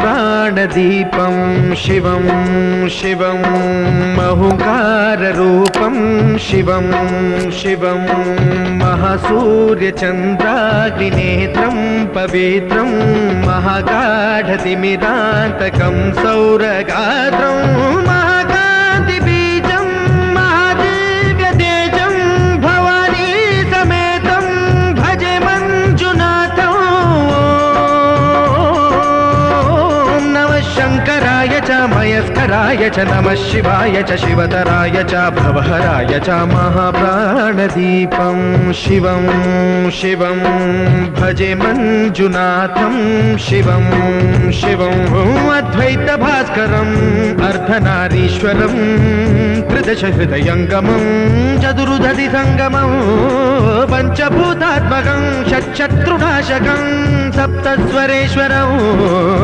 महाप्राणदीपं शिवं शिवं महुकाररूपं शिवं शिवं महासूर्यचन्द्राग्निनेत्रं पवित्रं महागाढतिमिरान्तकं सौरगात्रं महाकान्तिबीजं महादिव्यतेजं भवानी समेतं भजे मञ्जुनाथं। शंकराय च मयस्कराय च नमः शिवाय च शिवतराय च भवहराय च महाप्राणदीपं शिवं शिवं भजे मञ्जुनाथं शिवं शिवं अद्वैतभास्करम् अर्धनारीश्वरं त्रिदशहृदयङ्गमं चतुर्दधिसङ्गमं पञ्चभूतात्मकं षट्शत्रुनाशकं सप्तस्वरेश्वरम्।